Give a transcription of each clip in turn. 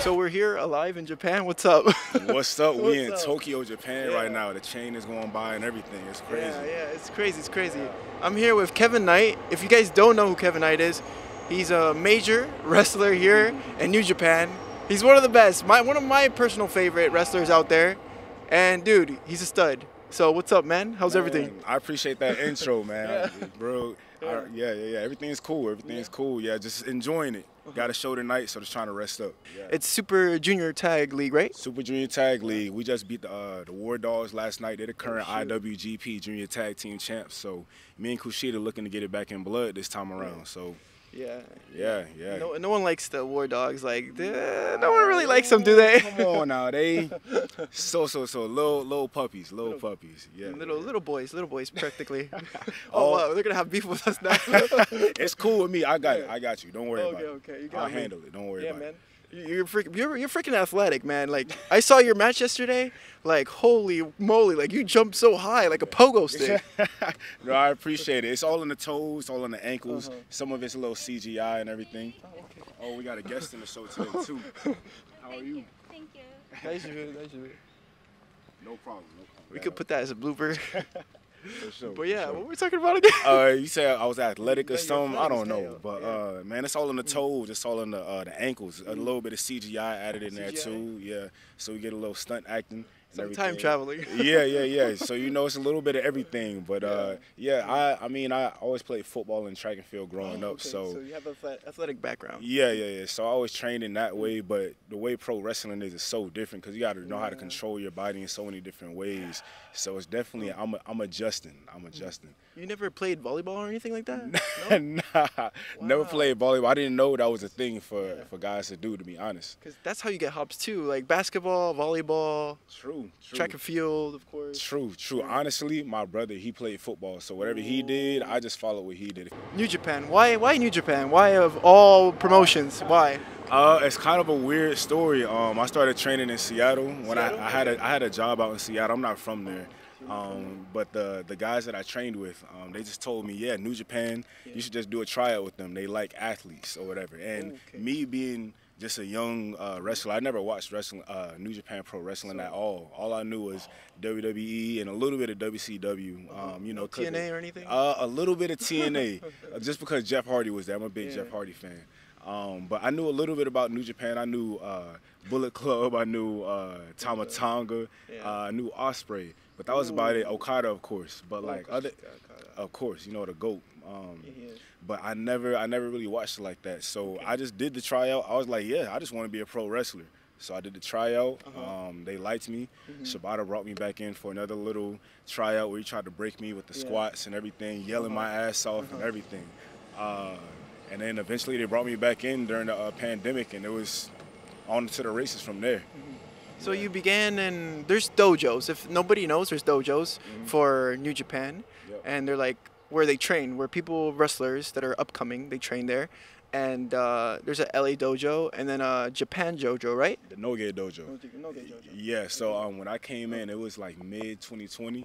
So we're here alive in Japan. What's up? What's up? What's We in up? Tokyo, Japan right now. The chain is going by and everything. It's crazy. Yeah, it's crazy. It's crazy. I'm here with Kevin Knight. If you guys don't know who Kevin Knight is, he's a major wrestler here in New Japan. He's one of the best. One of my personal favorite wrestlers out there. And dude, he's a stud. So what's up, man? How's everything? I appreciate that intro, man. Bro, everything's cool. Everything's cool. Yeah, just enjoying it. Got a show tonight, so just trying to rest up. It's Super Junior Tag League, right? Super Junior Tag League. We just beat the War Dogs last night. They're the current IWGP Junior Tag Team champs. So me and Kushida looking to get it back in blood this time around. So yeah. No one likes the War Dogs. Like, no one really likes them, do they? Come on now, they so little puppies. Yeah. Little boys practically. Oh wow, they're gonna have beef with us now. It's cool with me. I got you. Don't worry about it. Okay, you got I'll me. handle it. Don't worry about it. You're freaking athletic, man. Like, I saw your match yesterday. Like, holy moly! Like, you jumped so high, like a pogo stick. No, I appreciate it. It's all in the toes, all in the ankles. Some of it's a little CGI and everything. Oh, okay. Oh, we got a guest in the show today too. How are you? Thank you. Nice. No problem. We could put that as a blooper. For sure, But yeah, for sure. what were we talking about again? You said I was athletic or Yeah, something. I don't know, athletic, but man, it's all in the toes. It's all in the ankles. A little bit of CGI added in there CGI. too. Yeah, so we get a little stunt acting. Some time traveling. Yeah. So it's a little bit of everything. But I mean, I always played football and track and field growing up. Okay, So you have an athletic background. yeah. So I always trained in that way. But the way pro wrestling is so different because you got to know how to control your body in so many different ways. So it's definitely I'm adjusting. You never played volleyball or anything like that? Nah, never played volleyball. I didn't know that was a thing for guys to do, to be honest. Because that's how you get hops too, like basketball, volleyball, True. track and field, of course. True. Honestly, my brother, he played football, so whatever he did, I just followed what he did. New Japan. Why New Japan? Why of all promotions? Why? It's kind of a weird story. I started training in Seattle when I had a job out in Seattle. I'm not from there. But the guys that I trained with, they just told me, yeah, New Japan, you should just do a tryout with them. They like athletes or whatever. And me being just a young wrestler, I never watched wrestling, New Japan Pro Wrestling at all. All I knew was WWE and a little bit of WCW. TNA or anything? A little bit of TNA, just because Jeff Hardy was there. I'm a big Jeff Hardy fan. But I knew a little bit about New Japan. I knew Bullet Club. I knew Tama Tonga. I knew Ospreay. But that was about it. Okada, of course. But of course, the GOAT. But I never really watched it like that. So I just did the tryout. I was like, yeah, I just want to be a pro wrestler. So I did the tryout. They liked me. Shibata brought me back in for another little tryout where he tried to break me with the squats and everything, yelling my ass off and everything. And then eventually they brought me back in during the pandemic, and it was on to the races from there. So you began in, there's dojos. If nobody knows, there's dojos for New Japan. And they're like where they train, where wrestlers that are upcoming, they train there. And there's a LA dojo and then a Japan dojo, right? The Noge dojo. Noge dojo. Yeah, so when I came in, it was like mid-2020.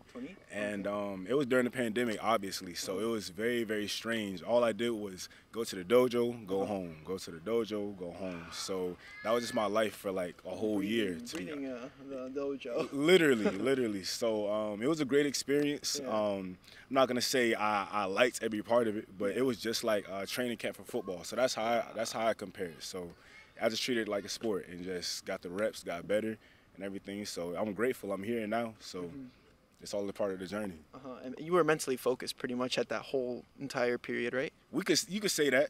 And it was during the pandemic, obviously. So it was very, very strange. All I did was go to the dojo, go home. Go to the dojo, go home. So that was just my life for like a whole year. Breathing the dojo. Literally. So it was a great experience. I'm not gonna say I liked every part of it, but it was just like a training camp for football. So that's how I compare it. So I just treated it like a sport and just got the reps, got better, and everything. So I'm grateful. I'm here now. So it's all a part of the journey. And you were mentally focused pretty much at that whole entire period, right? You could say that.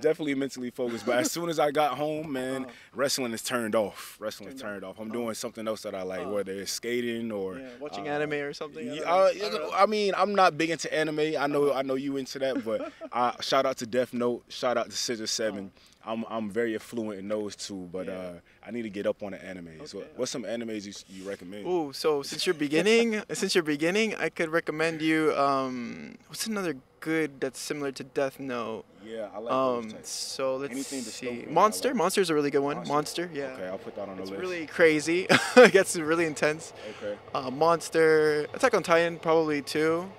Definitely mentally focused. But as soon as I got home, man, wrestling is turned off. I'm doing something else that I like, whether it's skating or watching anime or something. I mean, I'm not big into anime. I know you into that, but shout out to Death Note. Shout out to Scissor 7. I'm very affluent in those two, but I need to get up on the anime. So what's some animes you recommend? Ooh, so since you're beginning, I could recommend you. What's another good that's similar to Death Note? Yeah, I like those types. So let's Anything see. dystopian, Monster. I like. Monster's a really good one. Monster. Yeah. Okay, I'll put that on the It's list. really crazy. It gets really intense. Okay. Monster. Attack on Titan probably too.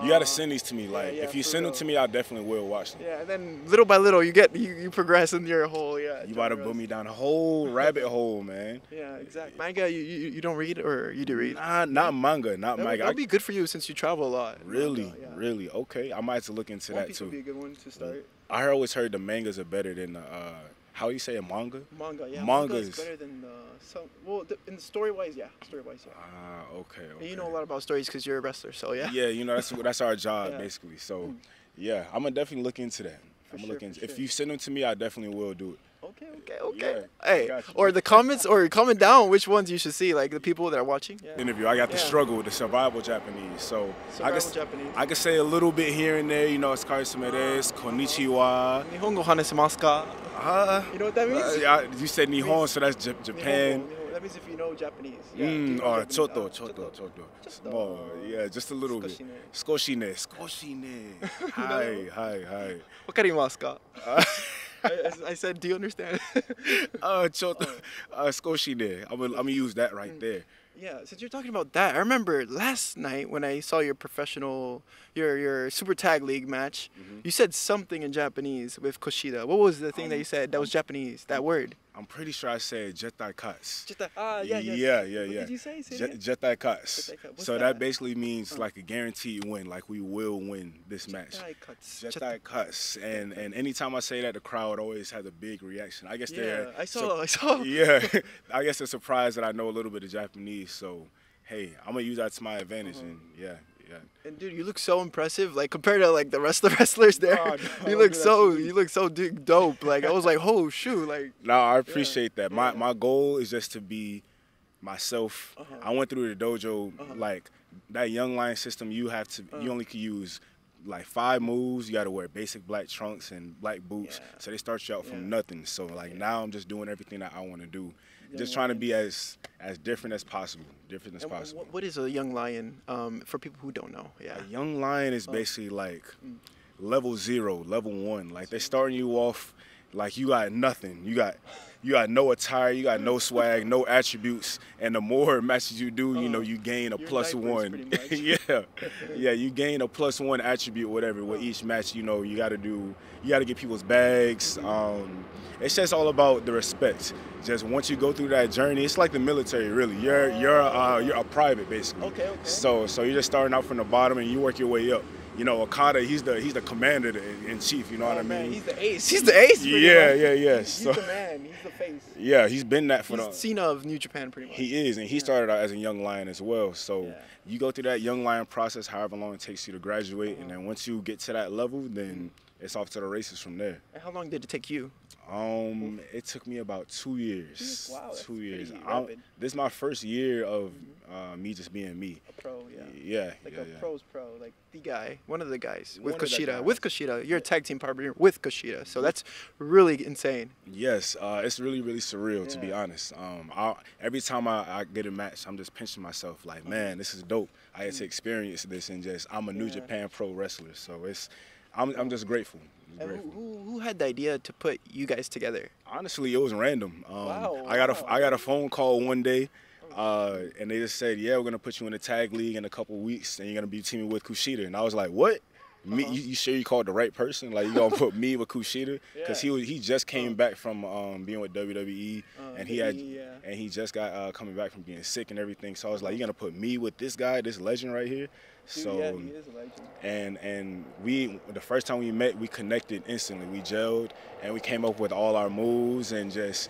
You gotta send these to me. Like, yeah, if you for send them real. to me, I definitely will watch them. Yeah, and then little by little, you progress in your whole You about to put me down a whole rabbit hole, man. Yeah, exactly. Manga, you don't read, or you do read? Nah, not manga, not manga. That'll be good for you since you travel a lot. Really, Manga, yeah. really. Okay, I might have to look into One that Piece too. would be a good one to start. I always heard the mangas are better than the how you say it, manga? Manga, yeah. Manga is is better than in the story-wise, yeah. Story-wise, yeah. Ah, okay. And you know a lot about stories because you're a wrestler, so yeah. Yeah, you know that's our job Yeah. basically. So, yeah, I'm gonna definitely look into that. I'm gonna look into. If you send them to me, I definitely will do it. Okay. Yeah, I Hey, got you. or the comments, or comment down which ones you should see, like the people that are watching. Yeah. Interview. I got the Yeah. struggle with the survival Japanese, so Japanese. I can say a little bit here and there. You know, it's Karisame desu, konnichiwa. Nihongo hanesimasu ka? You know what that means? You said Nihon, so that's Japan. Nihongo. That means if you know Japanese. Yeah. Or Japanese. choto. Small, yeah, just a little bit. Skoshine. Hi. Wakarimasu ka? I said, do you understand? Choto. Skoshine. I'm gonna use that right there. Yeah, since you're talking about that, I remember last night when I saw your your Super Tag League match, you said something in Japanese with Kushida. What was the thing that you said that was Japanese, that word? I'm pretty sure I said Jetai Cuts. Yeah. Yeah. What did you say? Say it again. Jetai Cuts. What's So that? that basically means like a guaranteed win, like we will win this match. Jetai Cuts. And anytime I say that, the crowd always has a big reaction. I guess they're... I saw. Yeah, I guess they're surprised that I know a little bit of Japanese. So, hey, I'm going to use that to my advantage. And yeah. And dude, you look so impressive, like compared to like the rest of the wrestlers there. You look so dope. Like I was like, oh shoot, like. No, I appreciate that. My goal is just to be myself. I went through the dojo, like that young lion system. You have to, you only can use like 5 moves. You got to wear basic black trunks and black boots. So they start you out from nothing. So like now I'm just doing everything that I want to do. Just trying to be as different as possible. What is a young lion for people who don't know? Yeah. A young lion is basically like level 0, level 1. Like they're starting you off like you got nothing. You got no attire, you got no swag, no attributes, and the more matches you do, you know, you gain a +1. yeah, you gain a +1 attribute, whatever. With each match, you know, you got to get people's bags. It's just all about the respect. Just once you go through that journey, it's like the military, really. You're a private, basically. Okay. So you're just starting out from the bottom and you work your way up. You know, Okada, he's the commander in chief. You know what I mean? Man, he's the ace. He's the ace. Yeah. He's the man. He's the face. Yeah, he's been that for He's Cena of New Japan, pretty much. He is, and he started out as a young lion as well. So you go through that young lion process, however long it takes you to graduate, and then once you get to that level, then it's off to the races from there. And how long did it take you? It took me about 2 years. Wow, that's 2 years. rapid. This is my first year of me just being me. A pro, yeah. Yeah. Like a pro's pro, like the guy, one of the guys with One of the Kushida. guys. With Kushida, you're a tag team partner with Kushida, so that's really insane. Yes, it's really surreal to be honest. Every time I get a match, I'm just pinching myself like, man, this is dope. I had to experience this, and I'm a New Japan pro wrestler, so I'm just grateful. And who had the idea to put you guys together? Honestly, it was random. Wow. I got a phone call one day, and they just said, yeah, we're gonna put you in the tag league in a couple weeks, and you're gonna be teaming with Kushida. And I was like, what? Me? You sure you called the right person? Like you gonna put me with Kushida? Because he just came back from being with WWE, and he just got coming back from being sick and everything. So I was like, you gonna put me with this guy, this legend right here? Dude, yeah, he is a legend. And the first time we met, we connected instantly. We gelled, and we came up with all our moves and just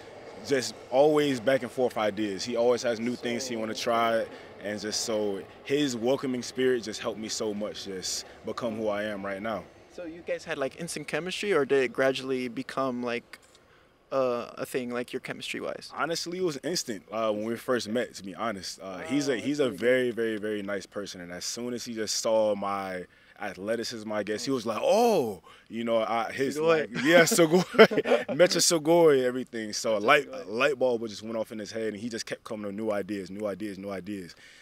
always back and forth ideas. He always has new things he want to try, and just so his welcoming spirit just helped me so much just become who I am right now. So you guys had like instant chemistry, or did it gradually become like a thing, like your chemistry wise? Honestly, it was instant when we first met, to be honest. He's a very nice person, and as soon as he just saw my athleticism, I guess he was like, oh, you know, Sugoi, Mecha Sugoi, everything. So a light bulb just went off in his head, and he just kept coming with new ideas.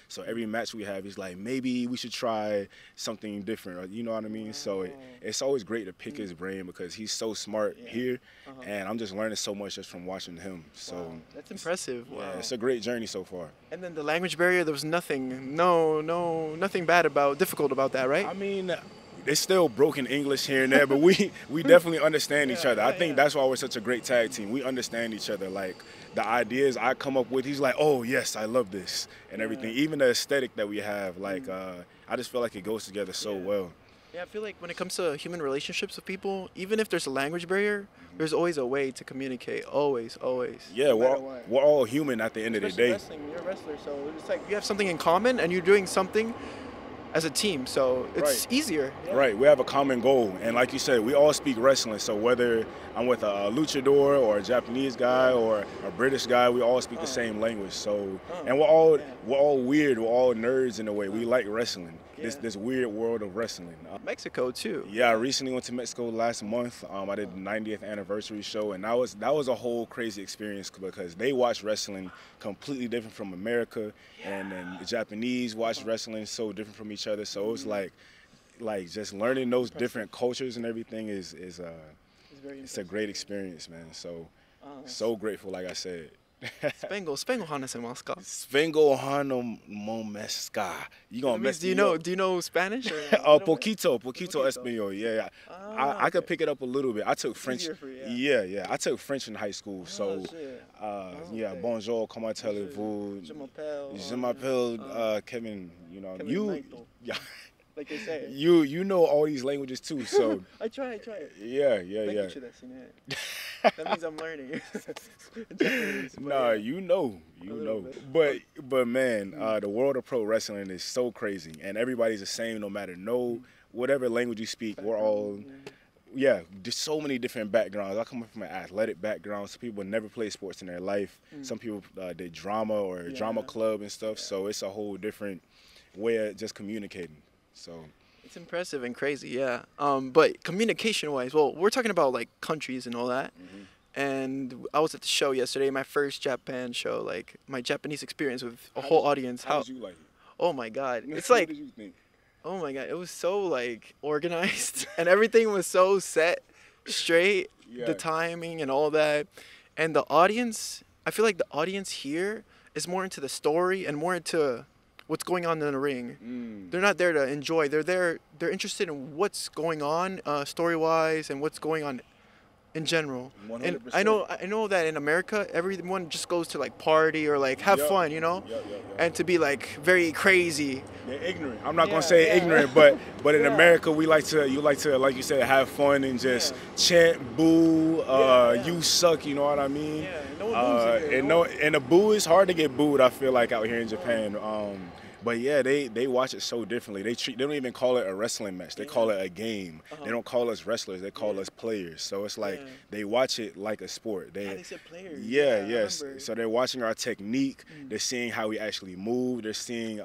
So every match we have, he's like, maybe we should try something different, or, you know what I mean? So it's always great to pick his brain because he's so smart here, and I'm just learning so much just from watching him. So that's impressive. Wow. Yeah, it's a great journey so far. And then the language barrier, there was nothing difficult about that, right? I mean, mean, it's still broken English here and there, but we definitely understand each other. I think that's why we're such a great tag team. We understand each other. Like the ideas I come up with, he's like, oh yes, I love this and everything. Even the aesthetic that we have, like I just feel like it goes together so well. Yeah, I feel like when it comes to human relationships with people, even if there's a language barrier, there's always a way to communicate. Always, always. Yeah, we're all human at the end of the day. Wrestling, you're a wrestler, so it's like you have something in common and you're doing something as a team, so it's easier. Yeah. Right, we have a common goal, and like you said, we all speak wrestling. So whether I'm with a luchador or a Japanese guy or a British guy, we all speak the same language. So, and we're all weird, we're all nerds in a way. We like wrestling. This weird world of wrestling. Mexico too. Yeah, I recently went to Mexico last month. I did the 90th anniversary show, and that was a whole crazy experience because they watch wrestling completely different from America, and then the Japanese watch wrestling so different from each other. So it's like just learning those different cultures and everything is it's a great experience, man. So grateful, like I said. スペイン語話せますか? スペイン語話もますか? You gonna mess me up. Do you know Spanish? Poquito español. Yeah. I could pick it up a little bit. I took French. Yeah. I took French in high school. So, yeah. Bonjour, comment allez-vous? Je m'appelle Kevin. You know, yeah. Like they say. You know all these languages too, so. I try. Yeah. That means I'm learning. Nah, you know. But man, the world of pro wrestling is so crazy, and everybody's the same no matter whatever language you speak. We're all, there's so many different backgrounds. I come from an athletic background. Some people never played sports in their life. Some people did drama or drama club and stuff. So it's a whole different way of just communicating. So it's impressive and crazy, yeah. But communication-wise, well, we're talking about like countries and all that. And I was at the show yesterday, my first Japan show, like my Japanese experience with a whole audience. How did you like it? Oh my God, it's like, what did you think? Oh my God, it was so like organized and everything was so set straight, the timing and all that. And the audience, I feel like the audience here is more into the story and more into what's going on in the ring. They're not there to enjoy. They're interested in what's going on story-wise and what's going on in general. 100%. And I know that in America, everyone just goes to like party or like have fun, you know, and to be like very crazy. They're ignorant. I'm not gonna say ignorant, but in America, you like to like you said, have fun and just chant, boo, you suck. You know what I mean? Yeah. No one and the boo is hard to get booed. I feel like out here in Japan. But yeah, they watch it so differently. They don't even call it a wrestling match. They call it a game. They don't call us wrestlers. They call us players. So it's like they watch it like a sport. They said players. Yes. So they're watching our technique. They're seeing how we actually move. They're seeing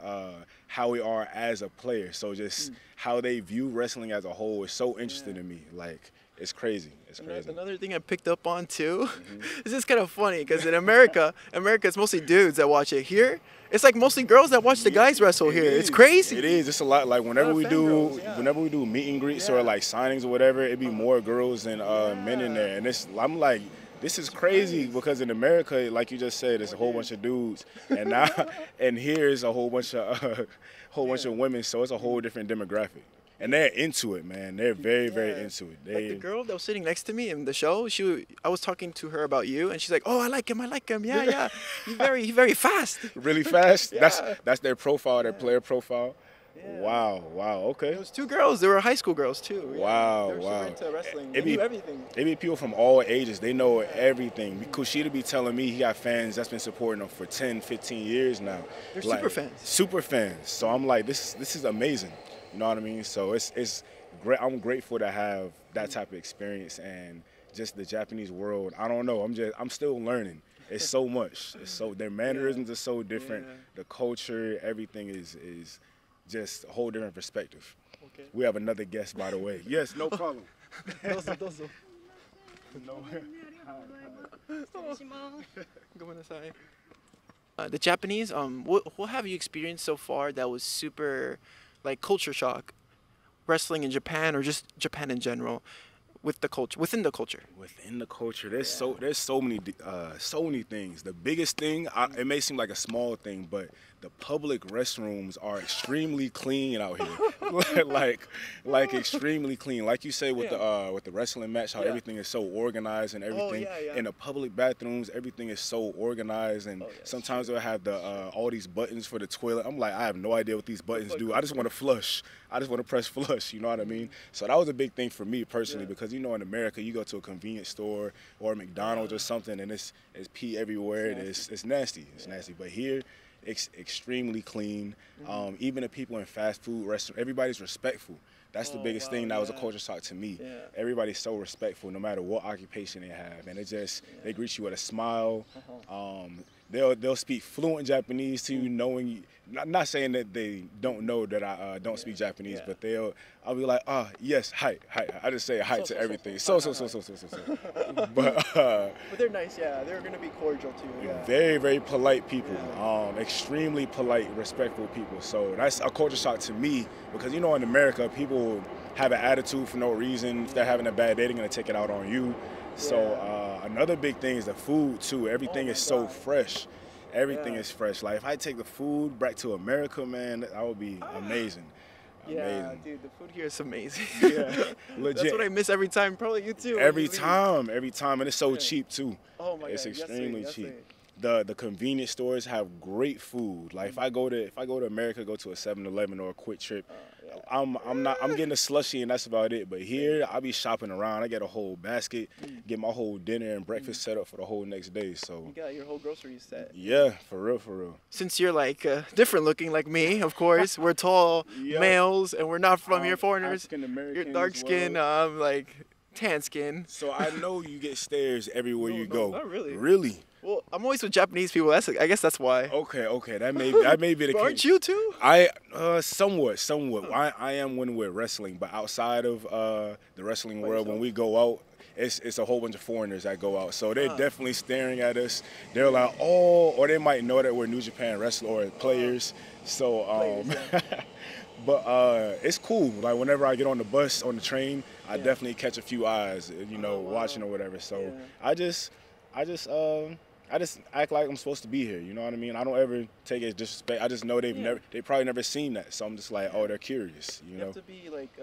how we are as a player. So just how they view wrestling as a whole is so interesting to me. Like, it's crazy. It's crazy. Another thing I picked up on too, this is kind of funny because in America it's mostly dudes that watch it. Here, it's like mostly girls that watch the guys wrestle here. It's crazy. It is. It's a lot. Like whenever we do meet and greets or like signings or whatever, it'd be more girls than men in there. And I'm like, this is crazy because in America, like you just said, it's a whole bunch of dudes, and now and here is a whole bunch of women. So it's a whole different demographic. And they're into it, man. They're very, very into it. Like the girl that was sitting next to me in the show, I was talking to her about you, and she's like, "Oh, I like him. Yeah. He's very fast." Really fast? That's their profile, their player profile. Yeah. Wow. Okay. It was two girls. They were high school girls too. Wow. They were super into wrestling. They knew everything. They be people from all ages. They know everything. Kushida be telling me he got fans that's been supporting him for 10, 15 years now. They're super fans. Super fans. So I'm like, this is amazing. You know what I mean? So it's great. I'm grateful to have that type of experience and just the Japanese world. I don't know. I'm still learning. It's so much. Their mannerisms are so different. The culture, everything is just a whole different perspective. Okay. We have another guest, by the way. Yes, no problem. Dozo. The Japanese, what have you experienced so far that was super, like, culture shock? Wrestling in Japan or just Japan in general, with the culture, within the culture. Within the culture, there's so many things. The biggest thing, it may seem like a small thing, but the public restrooms are extremely clean out here. like extremely clean. Like you say with the wrestling match, how everything is so organized and everything. In the public bathrooms, everything is so organized, and sometimes they'll have the all these buttons for the toilet. I'm like, I have no idea what these buttons do. I just want to flush. I just want to press flush, you know what I mean? So that was a big thing for me personally, because you know in America you go to a convenience store or a McDonald's or something and it's pee everywhere and it's nasty. It's nasty. But here it's extremely clean. Even the people in fast food restaurants, everybody's respectful. That's the biggest thing that was a culture shock to me. Everybody's so respectful no matter what occupation they have, and it just they greet you with a smile. They'll speak fluent Japanese to you, knowing you. Not saying that they don't know that I don't speak Japanese, but I'll be like, yes, hi. I just say hi to everything. So. But they're nice, they're gonna be cordial to you. Very, very polite people. Extremely polite, respectful people. So that's a culture shock to me, because you know in America people have an attitude for no reason. If they're having a bad day, they're gonna take it out on you. So another big thing is the food too. Everything is so fresh. Everything is fresh. Like if I take the food back to America, man, that would be amazing. Yeah, dude, the food here is amazing. Legit. That's what I miss every time. Probably you too. Every time, and it's so cheap too. Oh my God, it's extremely cheap. Yes, The convenience stores have great food. Like if I go to America, go to a 7-Eleven or a Quick Trip, I'm getting a slushie and that's about it. But here I'll be shopping around. I get a whole basket, get my whole dinner and breakfast set up for the whole next day. So you got your whole grocery set. Yeah, for real. Since you're like different looking like me, of course, we're tall males and we're not from here, foreigners. You're dark skin, I'm like tan skin. So I know you get stares everywhere you go. Not really. Really? Well, I'm always with Japanese people. I guess that's why. Okay. That may be the case. Aren't you too? Somewhat. I am when we're wrestling, but outside of the wrestling world, when we go out, it's a whole bunch of foreigners that go out. So they're definitely staring at us. They're like, or they might know that we're New Japan wrestlers or players. So, but it's cool. Like whenever I get on the bus, on the train, I definitely catch a few eyes, watching or whatever. So I just act like I'm supposed to be here. You know what I mean? I don't ever take it as disrespect. I just know they probably never seen that. So I'm just like, oh, they're curious. You know? Have to be like,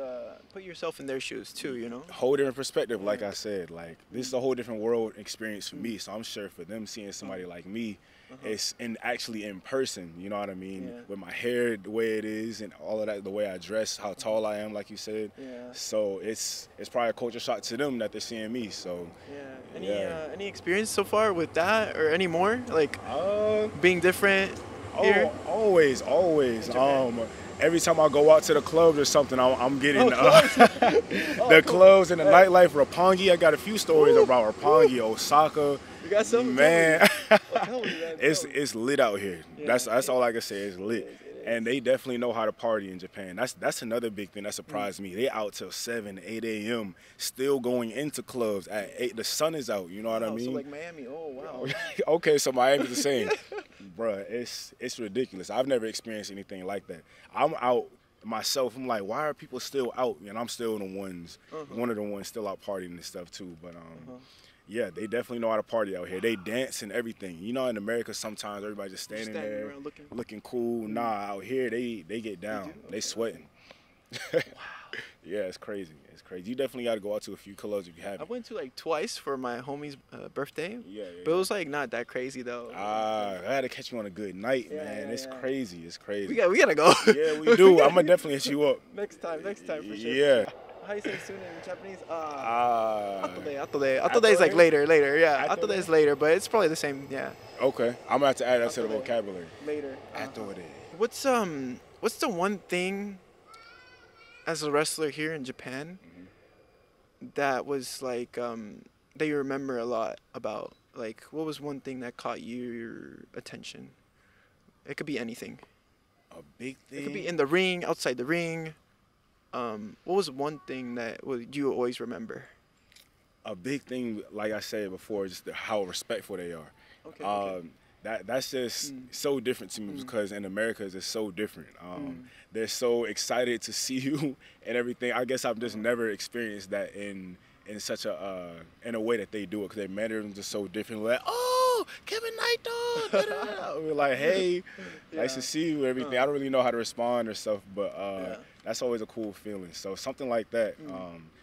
put yourself in their shoes too. You know? Whole different perspective, like I said. Like this is a whole different world experience for me. So I'm sure for them seeing somebody like me, it's actually in person. You know what I mean? With my hair the way it is and all of that, the way I dress, how tall I am, like you said. So it's probably a culture shock to them that they're seeing me. So any experience so far with that or any more, like being different here? Always. Every time I go out to the clubs or something, I'm getting the clubs and the nightlife. Roppongi, I got a few stories about Roppongi, Osaka. You got some? Man, it's lit out here. That's all I can say. It's lit. And they definitely know how to party in Japan. That's another big thing that surprised me. They out till 7, 8 a.m. still going into clubs at 8. The sun is out. You know what I mean? So like Miami. Oh wow. Okay, so Miami's the same. Bruh, it's ridiculous. I've never experienced anything like that. I'm out myself. I'm like, why are people still out? And I'm still one of the ones still out partying and stuff too. But yeah, they definitely know how to party out here. They dance and everything. You know, in America, sometimes everybody just standing there looking cool. Nah, out here, they get down. They sweating. Wow. Yeah, it's crazy. You definitely got to go out to a few clubs if you haven't. I went to like twice for my homie's birthday. But it was like not that crazy though. I had to catch you on a good night, man. It's crazy. We gotta go. Yeah, we do. I'm gonna definitely hit you up. Next time for sure. Yeah. How you say soon in Japanese? Atode is like later. Yeah, atode is later, but it's probably the same. Yeah. Okay, I'm gonna have to add that to the vocabulary. Later. Atode. What's the one thing as a wrestler here in Japan that was like that you remember a lot about? Like, what was one thing that caught your attention? It could be anything. A big thing. It could be in the ring, outside the ring. What was one thing that you always remember? A big thing, like I said before, just how respectful they are. Okay. That's just so different to me because in America it's so different. They're so excited to see you and everything. I guess I've just never experienced that in such in a way that they do it because their mannerisms are so different. Like, oh, Kevin Knight, dog. Da, da, da. We're like, hey, nice to see you, everything. I don't really know how to respond or stuff, but that's always a cool feeling. So something like that,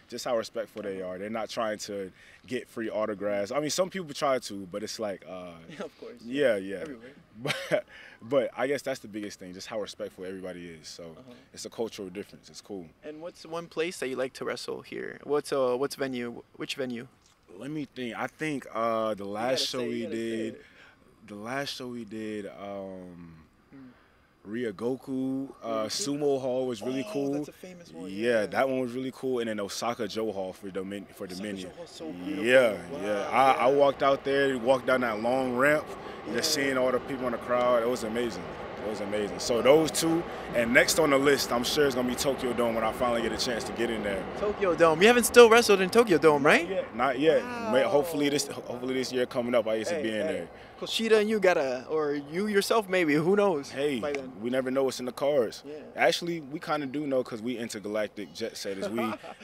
just how respectful they are. They're not trying to get free autographs. I mean, some people try to, but it's like, of course. Yeah. Everywhere. But I guess that's the biggest thing, just how respectful everybody is. So it's a cultural difference. It's cool. And what's one place that you like to wrestle here? What's venue? Which venue? Let me think. I think the last show we did, Ryogoku Sumo Hall was really cool. That's a famous one. Yeah, that one was really cool. And then Osaka Joe Hall for Dominion. So Yeah. Wow. I walked out there, walked down that long ramp, just seeing all the people in the crowd. It was amazing. So those two, and next on the list, I'm sure it's gonna be Tokyo Dome when I finally get a chance to get in there. Tokyo Dome. You haven't still wrestled in Tokyo Dome, right? Not yet. Wow. Hopefully this year coming up, I used to be in there. Kushida and you gotta, or you yourself maybe. Who knows? Hey, by then. we never know what's in the cards. Yeah. Actually, we kind of do know because we intergalactic jet setters.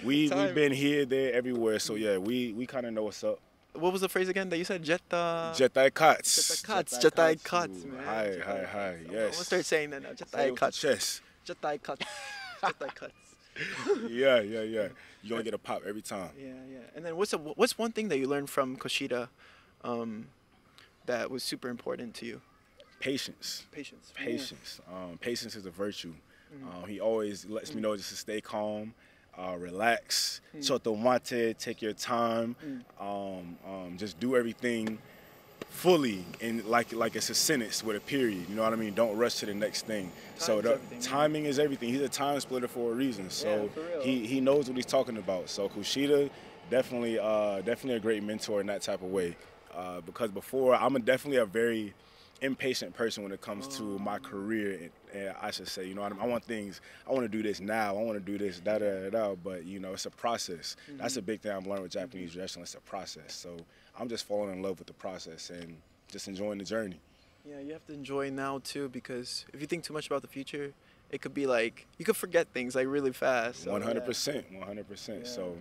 We've been here, there, everywhere. So yeah, we kind of know what's up. What was the phrase again that you said? Jetai Cuts. Jetai Cuts, man. Hi. Yes. I'm gonna start saying that now. Jetai Cuts. Jetai Cuts. Jetai Cuts. Yeah. You're gonna get a pop every time. Yeah. And then what's one thing that you learned from Kushida that was super important to you? Patience. Patience. Patience is a virtue. He always lets me know just to stay calm. Relax, choto mate, take your time, just do everything fully and like it's a sentence with a period. You know what I mean? Don't rush to the next thing. Timing is everything. He's a time splitter for a reason. So he knows what he's talking about. So Kushida, definitely a great mentor in that type of way. Because before, I'm definitely a very impatient person when it comes to my career, and I should say, you know, I want things. I want to do this now. I want to do this, but you know, it's a process. That's a big thing I've learned with Japanese wrestling. It's a process. So I'm just falling in love with the process and just enjoying the journey. Yeah, you have to enjoy now too, because if you think too much about the future, it could be like you could forget things like really fast. 100%. So.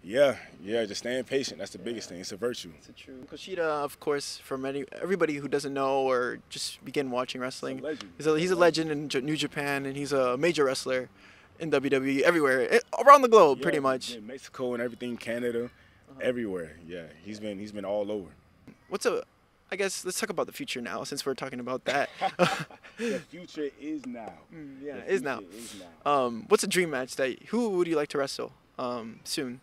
Yeah, just staying patient. That's the biggest thing. It's a virtue. It's a true. Kushida, of course, for everybody who doesn't know or just begin watching wrestling, he's a legend in New Japan, and he's a major wrestler in WWE everywhere, around the globe, pretty much. Yeah, Mexico and everything, Canada, everywhere. Yeah, he's been all over. I guess let's talk about the future now, since we're talking about that. The future is now. It is now. What's a dream match who would you like to wrestle soon?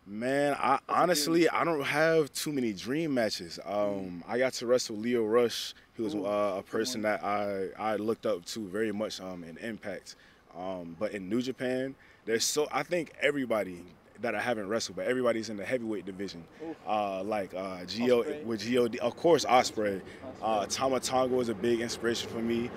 Man, I honestly don't have too many dream matches. I got to wrestle Leo Rush. He was a person that I looked up to very much in Impact. But in New Japan, I think everybody that I haven't wrestled, but everybody's in the heavyweight division. Like G.O.D., of course, Ospreay. Tama Tonga was a big inspiration for me.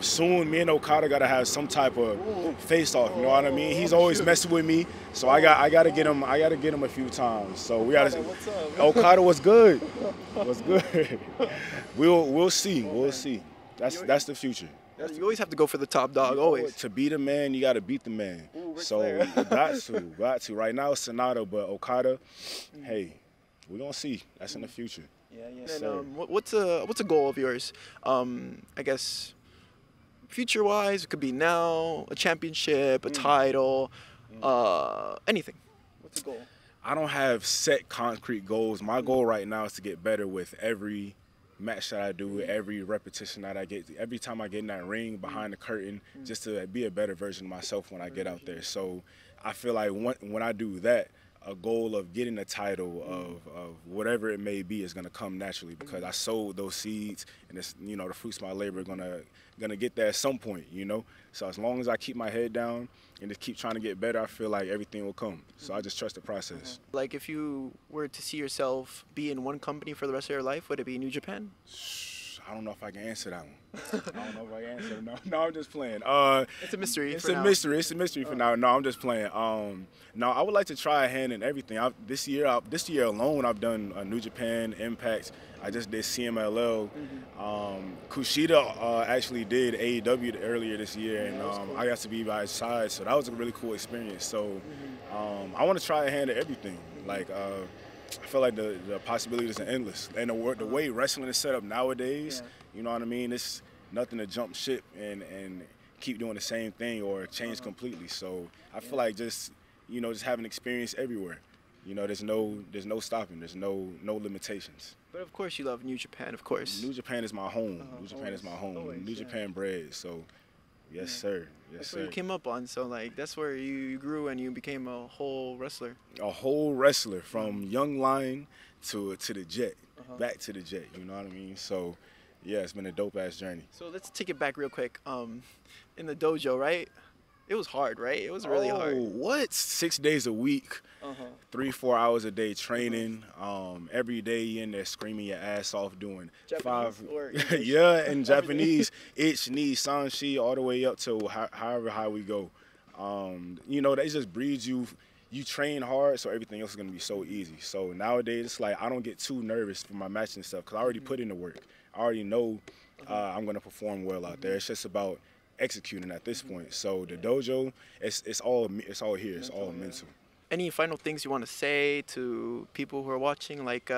Soon, me and Okada gotta have some type of face-off. You know what I mean? He's always messing with me, so I gotta get him. I gotta get him a few times. So we gotta. Okada was good. We'll see. That's the future. You always have to go for the top dog, always. To be the man, you got to beat the man. So got to. Right now it's Sonata, but Okada, hey, we're going to see. That's in the future. Yeah. And, what's a goal of yours? I guess future-wise, it could be now, a championship, a title, anything. What's the goal? I don't have set concrete goals. My goal right now is to get better with every match that I do, every repetition that I get, every time I get in that ring behind the curtain, just to be a better version of myself when I get out there. So I feel like when I do that, a goal of getting a title of whatever it may be is going to come naturally, because I sowed those seeds, and it's, you know, the fruits of my labor are gonna get there at some point, you know. So as long as I keep my head down and just keep trying to get better, I feel like everything will come. So I just trust the process. Like, if you were to see yourself be in one company for the rest of your life, would it be New Japan? I don't know if I can answer that one. I don't know if I can answer it. No, I'm just playing. It's a mystery. It's a mystery for now. No, I'm just playing. No, I would like to try a hand in everything. This year alone, I've done New Japan, Impact. I just did CMLL. Kushida actually did AEW earlier this year, and cool. I got to be by his side, so that was a really cool experience. So I want to try a hand at everything. Like, I feel like the possibilities are endless. And the way wrestling is set up nowadays, you know what I mean? It's nothing to jump ship and keep doing the same thing or change completely. So I feel like just, you know, just having experience everywhere. You know, there's no stopping. There's no limitations. But of course you love New Japan, of course. New Japan is my home. New Japan is my home. Always, New Japan bred. So yes, sir. Yes, that's sir. where you came up on. So like that's where you grew and you became a whole wrestler. A whole wrestler from young lion to the jet, back to the jet. You know what I mean? So yeah, it's been a dope ass journey. So let's take it back real quick. In the dojo, right? It was hard, right? It was really hard. What? 6 days a week, 3-4 hours a day training. Every day you in there screaming your ass off doing Japanese or yeah, in Japanese, ich, ni, san, shi, all the way up to however high we go. You know, that just breeds you. You train hard, so everything else is gonna be so easy. So nowadays, it's like I don't get too nervous for my match and stuff because I already put in the work. I already know I'm gonna perform well out there. It's just about executing at this point. So the dojo, it's all here. It's all mental. Any final things you want to say to people who are watching, like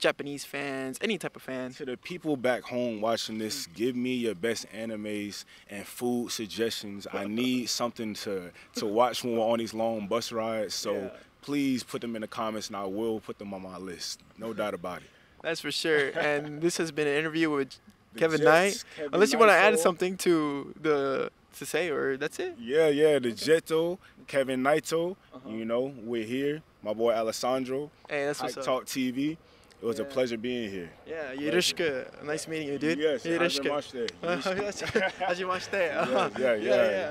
Japanese fans, any type of fans? To the people back home watching this, give me your best animes and food suggestions. I need something to watch when we're on these long bus rides. So please put them in the comments, and I will put them on my list. No doubt about it. That's for sure. And this has been an interview with Kevin Knight. Unless you want to add something to say, or that's it. Yeah, the Jetto, Kevin Naito. You know, we're here. My boy Alessandro. Hey, that's what's up. Talk TV. It was a pleasure being here. Yeah, Yoroshiku. Nice meeting you, dude. Yes, Yoroshiku. hajimashite. Hajimashite. Yeah.